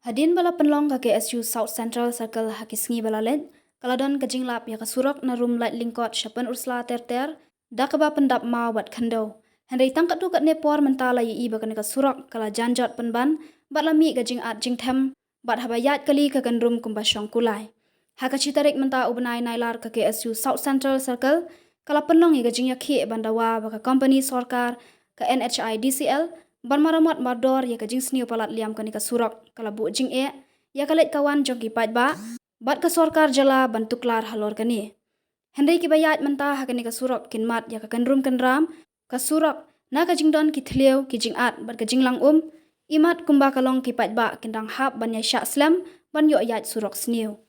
Hadin bala penlong ka KSU South Central Circle hakisngi bala led, kaladon kajinglap ya kasurok na room light lingkot syapan ursla ter-ter, da kaba pendap mau bat khandau. Henry tangkat tu kat nepor mentala yi iba kan kasurok kala janjot penban, bat lami kajing at jing them, bat habayat kali ka kan room kumbasyong kulai. Haka citarik menta ubnai nailar ka KSU South Central Circle, kala penlong yi kajing yakhi bandawa baka company sorkar ka NHI DCL, ban maramot mardor ya kajing sniu palat liam kan kasurok kala bu jing ya kalet kawan jongki pajba, bat ka sorkar jala bantuklar halor kani. Henry ki bayat menta hakani kasurok kinmat ya kakan room kan ram, kasurok na kajing don ki thleu ki jing at bat kajing lang imat kumba kalong ki pajba kindang hap ban ya syak slam ban yo yat surok sniu.